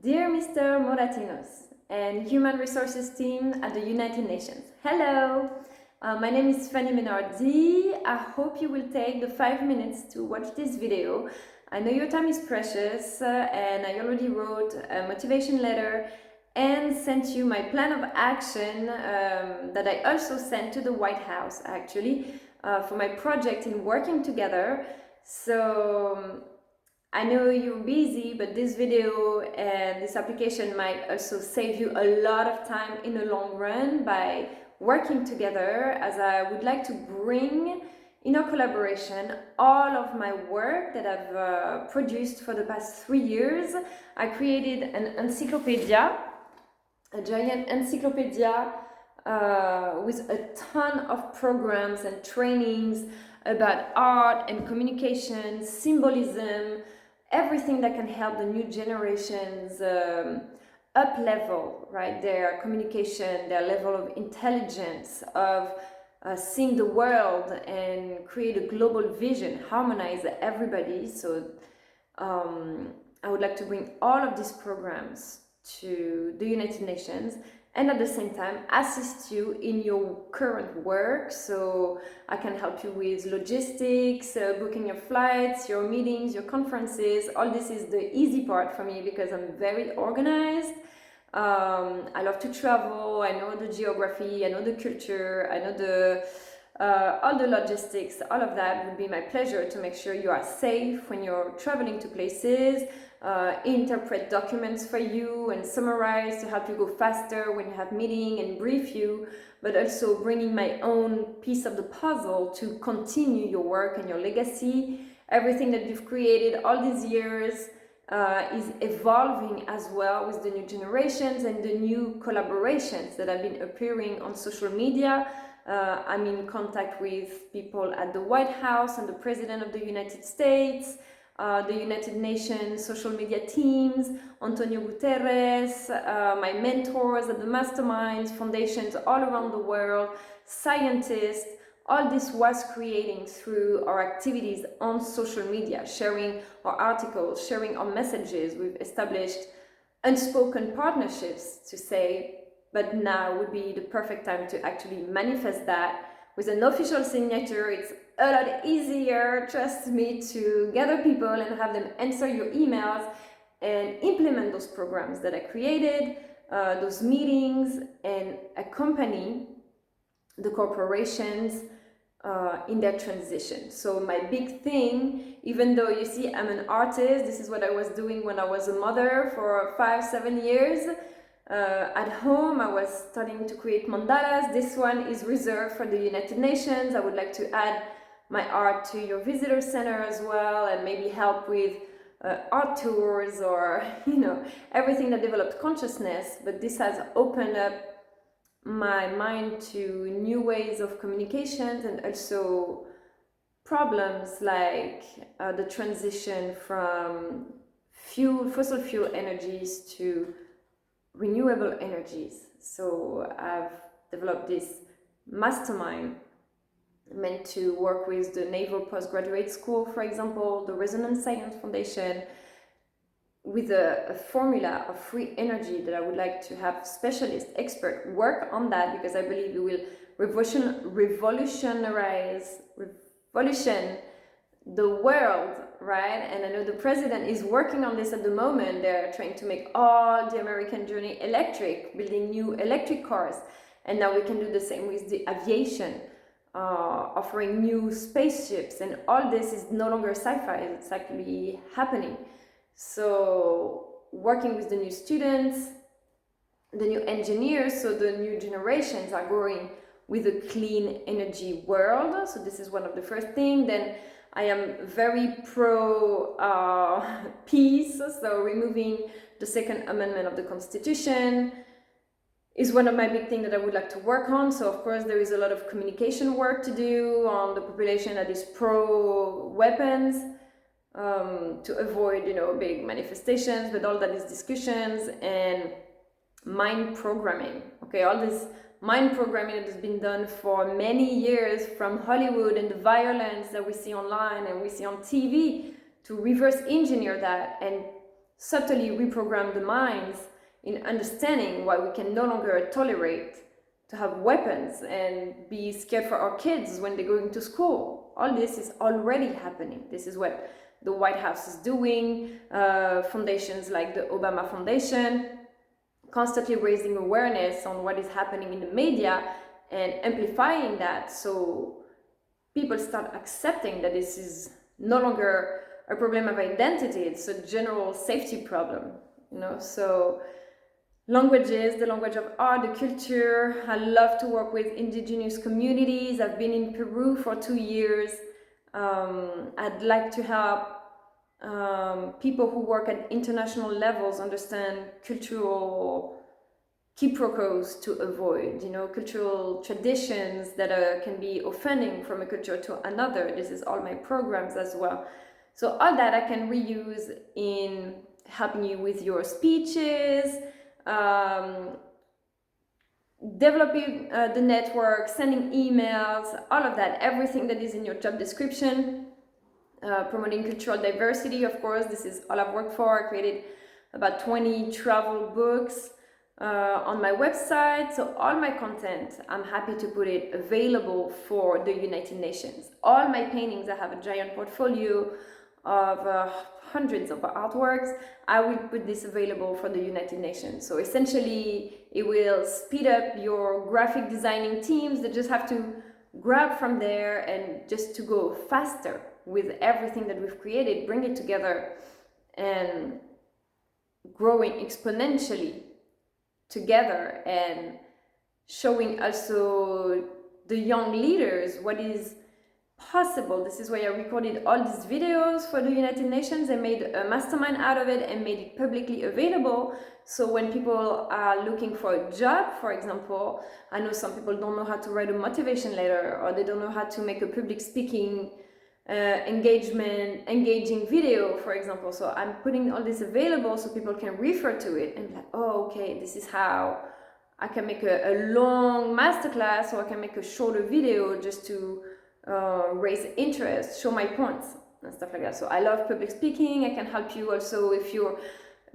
Dear Mr. Moratinos and Human Resources Team at the United Nations. Hello, my name is Fanny Menardi. I hope you will take the 5 minutes to watch this video. I know your time is precious and I already wrote a motivation letter and sent you my plan of action that I also sent to the White House actually for my project in working together. So I know you're busy, but this video and this application might also save you a lot of time in the long run by working together, as I would like to bring in our collaboration all of my work that I've produced for the past 3 years. I created an encyclopedia, a giant encyclopedia with a ton of programs and trainings about art and communication, symbolism, everything that can help the new generations up level, right? Their communication, their level of intelligence, of seeing the world and create a global vision, harmonize everybody. So I would like to bring all of these programs to the United Nations and at the same time assist you in your current work. So I can help you with logistics, booking your flights, your meetings, your conferences. All this is the easy part for me because I'm very organized. I love to travel. I know the geography, I know the culture, I know the all the logistics. All of that would be my pleasure to make sure you are safe when you're traveling to places, interpret documents for you and summarize to help you go faster when you have meeting and brief you, but also bringing my own piece of the puzzle to continue your work and your legacy. Everything that you've created all these years is evolving as well with the new generations and the new collaborations that have been appearing on social media. I'm in contact with people at the White House and the President of the United States, the United Nations social media teams, Antonio Guterres, my mentors at the masterminds, foundations all around the world, scientists. All this was creating through our activities on social media, sharing our articles, sharing our messages. We've established unspoken partnerships to say, but now would be the perfect time to actually manifest that with an official signature. It's a lot easier, trust me, to gather people and have them answer your emails and implement those programs that I created, those meetings, and accompany the corporations in their transition. So my big thing, even though you see I'm an artist, this is what I was doing when I was a mother for 5-7 years. At home, I was starting to create mandalas. This one is reserved for the United Nations. I would like to add my art to your visitor center as well, and maybe help with art tours or everything that developed consciousness. But this has opened up my mind to new ways of communications and also problems like the transition from fossil fuel energies to renewable energies. So I've developed this mastermind meant to work with the Naval Postgraduate School, for example, the Resonance Science Foundation, with a formula of free energy that I would like to have specialists, experts work on that, because I believe it will revolution the world, right? And I know the president is working on this at the moment. They're trying to make all the American journey electric, building new electric cars. And now we can do the same with the aviation, offering new spaceships. And all this is no longer sci-fi, it's actually happening. So working with the new students, the new engineers, so the new generations are growing with a clean energy world. So this is one of the first things. Then I am very pro peace, so removing the Second Amendment of the Constitution is one of my big things that I would like to work on. So of course there is a lot of communication work to do on the population that is pro weapons, to avoid big manifestations, but all that is discussions and mind programming. Okay, all this mind programming that has been done for many years from Hollywood and the violence that we see online and we see on TV, to reverse engineer that and subtly reprogram the minds in understanding why we can no longer tolerate to have weapons and be scared for our kids when they're going to school. All this is already happening. This is what the White House is doing. Foundations like the Obama Foundation, constantly raising awareness on what is happening in the media and amplifying that, so people start accepting that this is no longer a problem of identity, it's a general safety problem, you know. So languages, the language of art, the culture. I love to work with indigenous communities. I've been in Peru for 2 years. I'd like to help people who work at international levels understand cultural quiproquos to avoid, you know, cultural traditions that can be offending from a culture to another. This is all my programs as well. So all that I can reuse in helping you with your speeches, developing the network, sending emails, all of that, everything that is in your job description. Promoting cultural diversity, of course, this is all I've worked for. I created about 20 travel books on my website. So all my content, I'm happy to put it available for the United Nations. All my paintings, I have a giant portfolio of hundreds of artworks. I will put this available for the United Nations. So essentially, it will speed up your graphic designing teams that just have to grab from there and just to go faster with everything that we've created, bring it together and growing exponentially together, and showing also the young leaders what is possible. This is why I recorded all these videos for the United Nations and made a mastermind out of it and made it publicly available. So when people are looking for a job, for example, I know some people don't know how to write a motivation letter, or they don't know how to make a public speaking engaging video, for example. So I'm putting all this available so people can refer to it and be like, oh, okay, this is how I can make a long masterclass, or I can make a shorter video just to raise interest, show my points and stuff like that. So I love public speaking. I can help you also if you're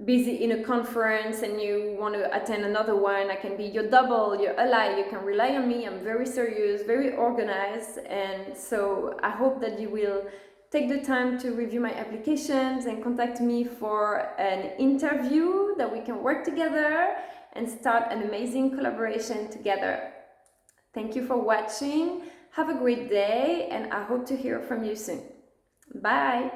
busy in a conference and you want to attend another one. I can be your double, your ally. You can rely on me. I'm very serious, very organized, and so I hope that you will take the time to review my applications and contact me for an interview, that we can work together and start an amazing collaboration together. Thank you for watching. Have a great day, and I hope to hear from you soon. Bye.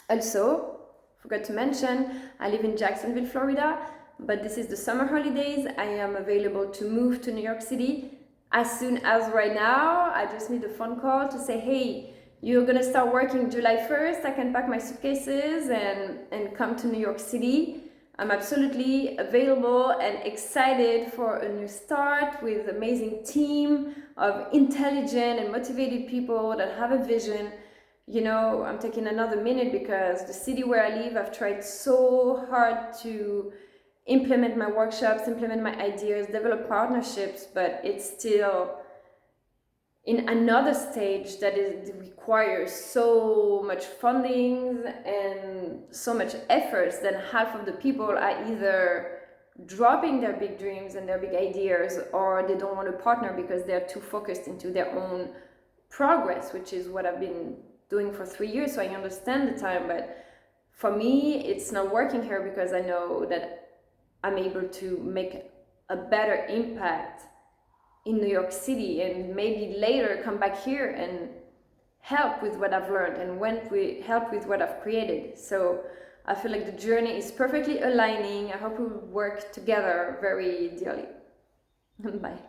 Also, forgot to mention, I live in Jacksonville, Florida, but this is the summer holidays. I am available to move to New York City as soon as right now. I just need a phone call to say, hey, you're gonna start working July 1st. I can pack my suitcases and come to New York City. I'm absolutely available and excited for a new start with an amazing team of intelligent and motivated people that have a vision. You know, I'm taking another minute because the city where I live, I've tried so hard to implement my workshops, implement my ideas, develop partnerships, but it's still in another stage that requires so much funding and so much efforts that half of the people are either dropping their big dreams and their big ideas, or they don't want to partner because they're too focused into their own progress, which is what I've been doing for 3 years. So I understand the time, but for me, it's not working here because I know that I'm able to make a better impact in New York City, and maybe later come back here and help with what I've learned and help with what I've created. So I feel like the journey is perfectly aligning. I hope we work together very dearly. Bye.